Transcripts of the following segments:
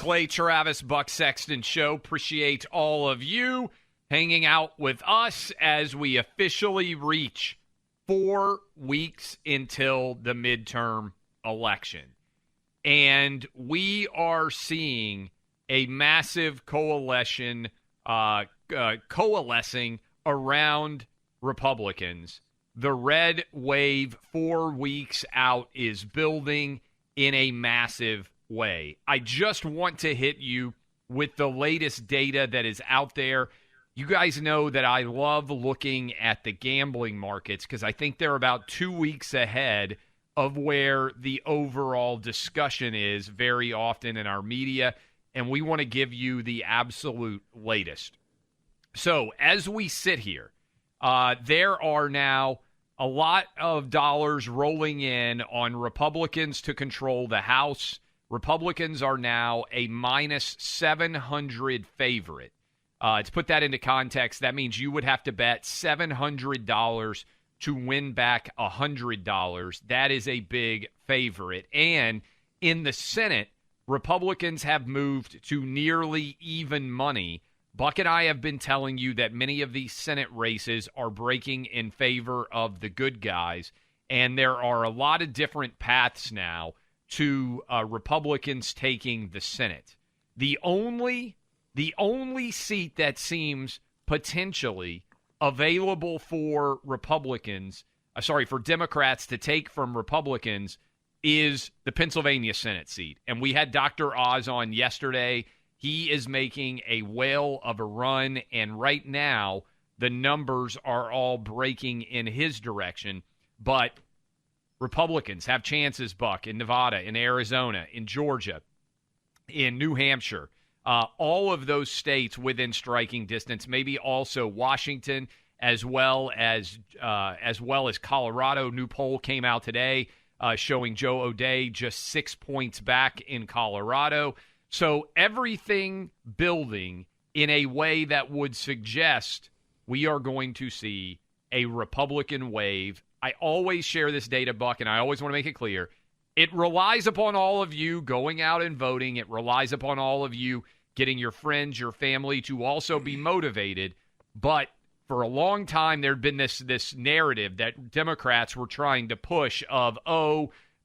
Clay Travis Buck Sexton Show. Appreciate all of you hanging out with us as we officially reach 4 weeks until the midterm election. And we are seeing a massive coalition coalescing around Republicans. The red wave 4 weeks out is building in a massive way. I just want to hit you with the latest data that is out there. You guys know that I love looking at the gambling markets because I think they're about 2 weeks ahead of where the overall discussion is very often in our media, and we want to give you the absolute latest. So as we sit here, there are now a lot of dollars rolling in on Republicans to control the House. Republicans are now a minus 700 favorite. To put that into context, that means you would have to bet $700 to win back $100. That is a big favorite. And in the Senate, Republicans have moved to nearly even money. Buck and I have been telling you that many of these Senate races are breaking in favor of the good guys, and there are a lot of different paths now to Republicans taking the Senate. The only seat that seems potentially available for for Democrats to take from Republicans is the Pennsylvania Senate seat. And we had Dr. Oz on yesterday. He is making a whale of a run, and right now the numbers are all breaking in his direction. But Republicans have chances, Buck, in Nevada, in Arizona, in Georgia, in New Hampshire, all of those states within striking distance, maybe also Washington, as well as Colorado. New poll came out today showing Joe O'Dea just 6 points back in Colorado. So everything building in a way that would suggest we are going to see a Republican wave. I always share this data, Buck, and I always want to make it clear. It relies upon all of you going out and voting. It relies upon all of you getting your friends, your family to also be motivated. But for a long time, there had been this narrative that Democrats were trying to push of,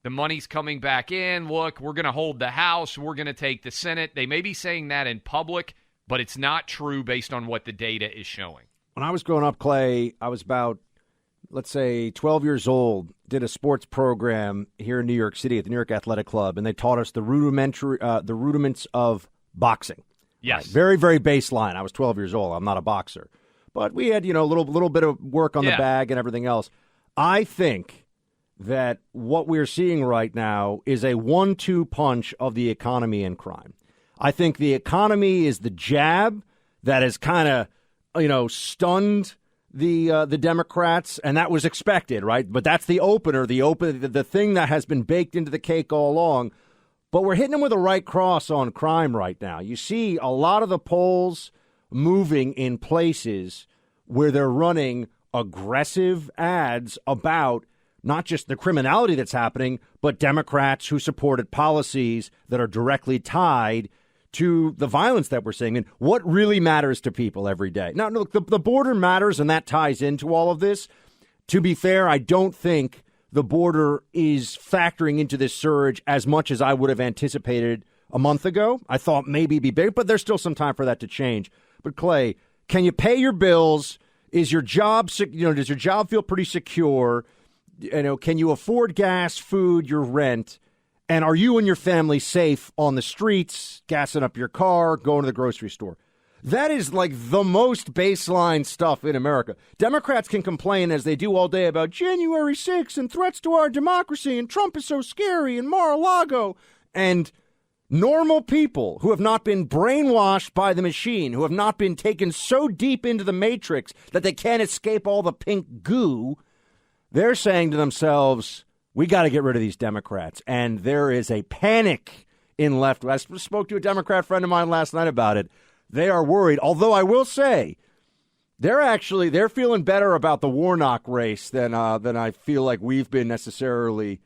the money's coming back in. Look, we're going to hold the House. We're going to take the Senate. They may be saying that in public, but it's not true based on what the data is showing. When I was growing up, Clay, I was about, let's say, 12 years old, did a sports program here in New York City at the New York Athletic Club, and they taught us the rudiments of boxing. Yes. Right. Very, very baseline. I was 12 years old. I'm not a boxer. But we had, a little bit of work on the bag and everything else. I think that what we're seeing right now is a 1-2 punch of the economy and crime. I think the economy is the jab that has kind of, stunned the Democrats, and that was expected, right? But that's the opener, the thing that has been baked into the cake all along. But we're hitting them with a right cross on crime right now. You see a lot of the polls moving in places where they're running aggressive ads about not just the criminality that's happening, but Democrats who supported policies that are directly tied to the violence that we're seeing and what really matters to people every day. Now, look, the border matters, and that ties into all of this. To be fair, I don't think the border is factoring into this surge as much as I would have anticipated a month ago. I thought maybe it'd be big, but there's still some time for that to change. But, Clay, can you pay your bills? Is your job, does your job feel pretty secure? Can you afford gas, food, your rent? And are you and your family safe on the streets, gassing up your car, going to the grocery store? That is like the most baseline stuff in America. Democrats can complain as they do all day about January 6th and threats to our democracy and Trump is so scary and Mar-a-Lago. And normal people who have not been brainwashed by the machine, who have not been taken so deep into the matrix that they can't escape all the pink goo, they're saying to themselves, we got to get rid of these Democrats. And there is a panic in left. I spoke to a Democrat friend of mine last night about it. They are worried, although I will say they're feeling better about the Warnock race than I feel like we've been necessarily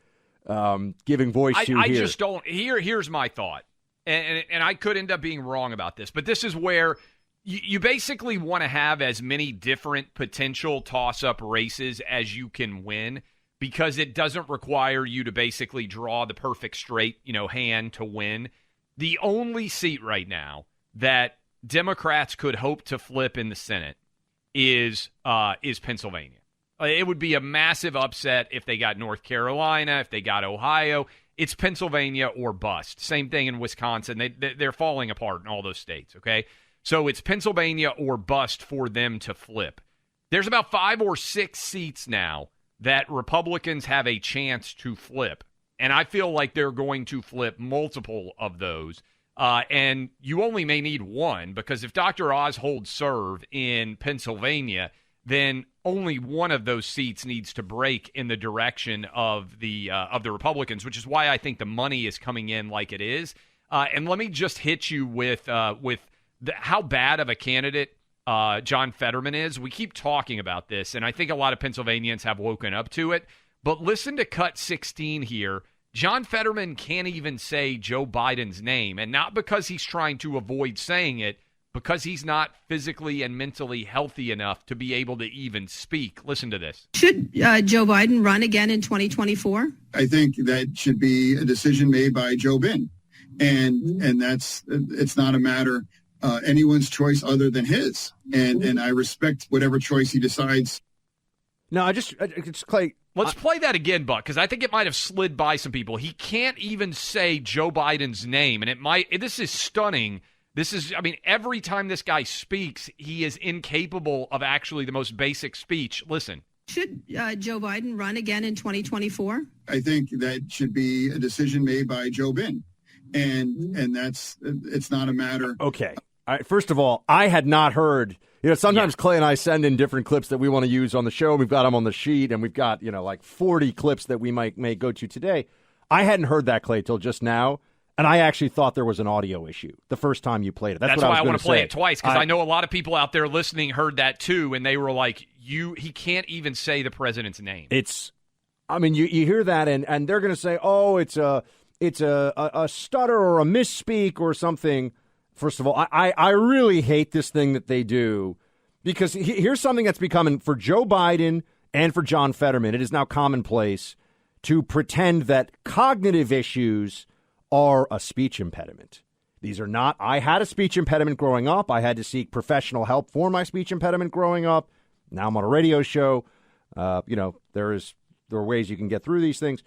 giving voice to here. I just don't. Here's my thought, and I could end up being wrong about this, but this is where you basically want to have as many different potential toss-up races as you can win, because it doesn't require you to basically draw the perfect straight, hand to win. The only seat right now that Democrats could hope to flip in the Senate is Pennsylvania. It would be a massive upset if they got North Carolina, if they got Ohio. It's Pennsylvania or bust. Same thing in Wisconsin. They're falling apart in all those states, okay? So it's Pennsylvania or bust for them to flip. There's about 5 or 6 seats now that Republicans have a chance to flip. And I feel like they're going to flip multiple of those. And you only may need one, because if Dr. Oz holds serve in Pennsylvania, then only one of those seats needs to break in the direction of the Republicans, which is why I think the money is coming in like it is. And let me just hit you with how bad of a candidate John Fetterman is. We keep talking about this, and I think a lot of Pennsylvanians have woken up to it. But listen to cut 16 here. John Fetterman can't even say Joe Biden's name, and not because he's trying to avoid saying it, because he's not physically and mentally healthy enough to be able to even speak. Listen to this. Should Joe Biden run again in 2024? I think that should be a decision made by Joe Biden. And it's not a matter anyone's choice other than his. And I respect whatever choice he decides. No, it's Clay. Let's play that again, Buck, because I think it might have slid by some people. He can't even say Joe Biden's name, and this is stunning. Every time this guy speaks, he is incapable of actually the most basic speech. Listen. Should Joe Biden run again in 2024? I think that should be a decision made by Joe Biden. And it's not a matter. Okay. All right, first of all, I had not heard. Sometimes Clay and I send in different clips that we want to use on the show. We've got them on the sheet, and we've got, like 40 clips that we may go to today. I hadn't heard that, Clay, till just now, and I actually thought there was an audio issue the first time you played it. That's why I want to play it twice, because I know a lot of people out there listening heard that too, and they were like, he can't even say the president's name. You hear that, and they're going to say, oh, it's a stutter or a misspeak or something. First of all, I really hate this thing that they do, because here's something that's becoming, for Joe Biden and for John Fetterman, it is now commonplace to pretend that cognitive issues are a speech impediment. These are not. I had a speech impediment growing up. I had to seek professional help for my speech impediment growing up. Now I'm on a radio show. There are ways you can get through these things.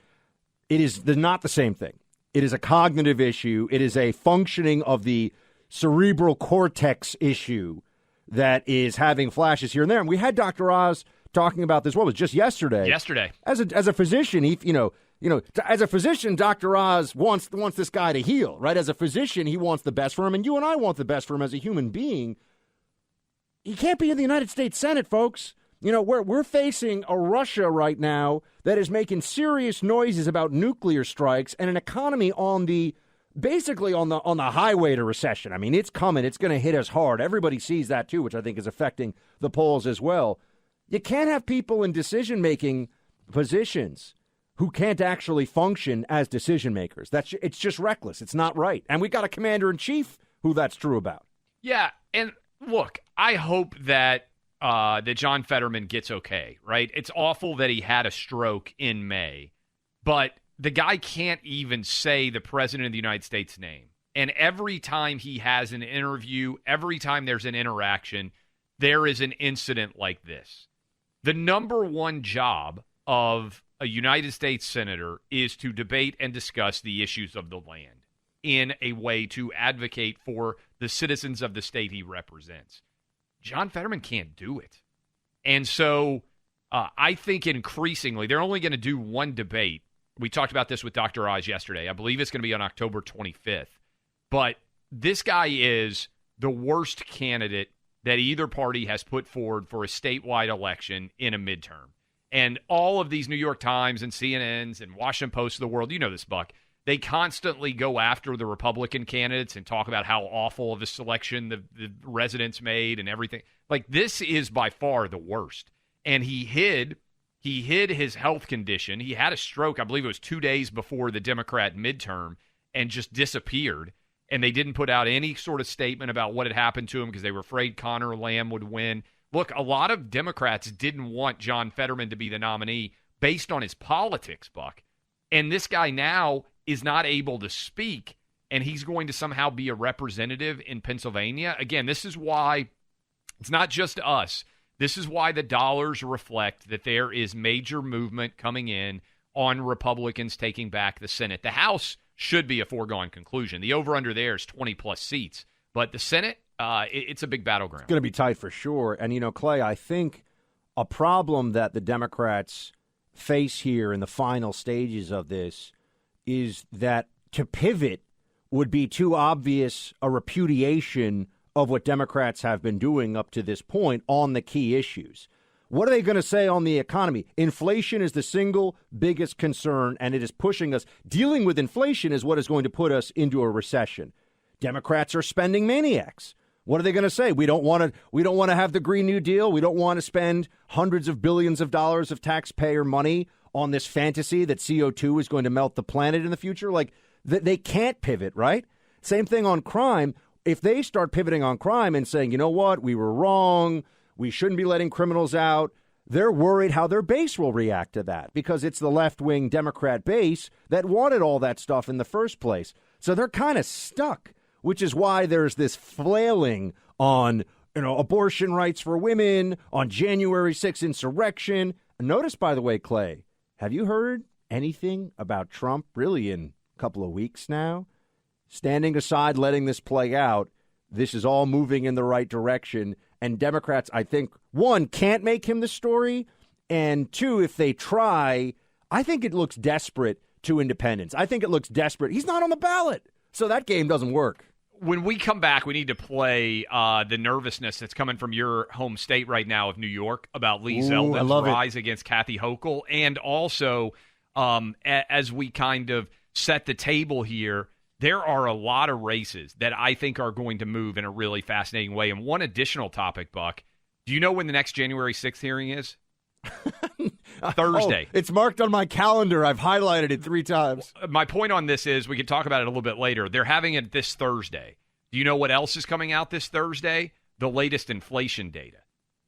They're not the same thing. It is a cognitive issue. It is a functioning of the cerebral cortex issue that is having flashes here and there. And we had Dr. Oz talking about this. What was it, just yesterday? Yesterday. As a physician, as a physician, Dr. Oz wants this guy to heal, right? As a physician, he wants the best for him, and you and I want the best for him as a human being. He can't be in the United States Senate, folks. We're facing a Russia right now that is making serious noises about nuclear strikes and an economy basically on the highway to recession. I mean, it's coming. It's going to hit us hard. Everybody sees that too, which I think is affecting the polls as well. You can't have people in decision-making positions who can't actually function as decision makers. It's just reckless. It's not right. And we've got a commander-in-chief who that's true about. Yeah, and look, I hope that John Fetterman gets okay, right? It's awful that he had a stroke in May, but the guy can't even say the president of the United States' name. And every time he has an interview, every time there's an interaction, there is an incident like this. The number one job of a United States senator is to debate and discuss the issues of the land in a way to advocate for the citizens of the state he represents. John Fetterman can't do it. And so I think increasingly, they're only going to do one debate. We talked about this with Dr. Oz yesterday. I believe it's going to be on October 25th. But this guy is the worst candidate that either party has put forward for a statewide election in a midterm. And all of these New York Times and CNNs and Washington Post of the world, you know this, Buck, they constantly go after the Republican candidates and talk about how awful of a selection the residents made and everything. Like, this is by far the worst. And he hid his health condition. He had a stroke, I believe it was 2 days before the Democrat midterm, and just disappeared. and they didn't put out any sort of statement about what had happened to him because they were afraid Connor Lamb would win. Look, a lot of Democrats didn't want John Fetterman to be the nominee based on his politics, Buck. And this guy now is not able to speak, and he's going to somehow be a representative in Pennsylvania. Again, this is why it's not just us. This is why the dollars reflect that there is major movement coming in on Republicans taking back the Senate. The House should be a foregone conclusion. The over-under there is 20-plus seats. But the Senate, it's a big battleground. It's going to be tight for sure. And, Clay, I think a problem that the Democrats face here in the final stages of this is that to pivot would be too obvious a repudiation of what Democrats have been doing up to this point on the key issues. What are they going to say on the economy? Inflation is the single biggest concern, and it is pushing us. Dealing with inflation is what is going to put us into a recession. Democrats are spending maniacs. What are they going to say? We don't want to have the Green New Deal. We don't want to spend hundreds of billions of dollars of taxpayer money on this fantasy that CO2 is going to melt the planet in the future. Like, they can't pivot, right? Same thing on crime. If they start pivoting on crime and saying, you know what, we were wrong, we shouldn't be letting criminals out, they're worried how their base will react to that because it's the left-wing Democrat base that wanted all that stuff in the first place. So they're kind of stuck, which is why there's this flailing on, abortion rights for women, on January 6th insurrection. Notice, by the way, Clay, have you heard anything about Trump really in a couple of weeks now? Standing aside, letting this play out, this is all moving in the right direction. And Democrats, I think, one, can't make him the story. And two, if they try, I think it looks desperate to independents. I think it looks desperate. He's not on the ballot. So that game doesn't work. When we come back, we need to play the nervousness that's coming from your home state right now of New York about Lee Zeldin's rise against Kathy Hochul. And also, as we kind of set the table here, there are a lot of races that I think are going to move in a really fascinating way. And one additional topic, Buck, do you know when the next January 6th hearing is? Thursday. Oh, it's marked on my calendar. I've highlighted it 3 times. My point on this is we can talk about it a little bit later. They're having it this Thursday. Do you know what else is coming out this Thursday? The latest inflation data.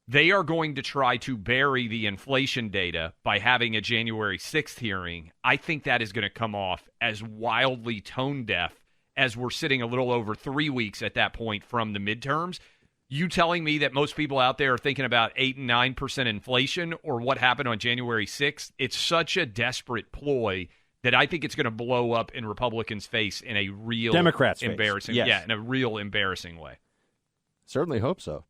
They are going to try to bury the inflation data by having a January 6th hearing. I think that is going to come off as wildly tone deaf as we're sitting a little over 3 weeks at that point from the midterms. You telling me that most people out there are thinking about 8 and 9% inflation or what happened on January 6th? It's such a desperate ploy that I think it's going to blow up in Republicans' face in a real Democrats' embarrassing, face. Yes. in a real embarrassing way. Certainly hope so.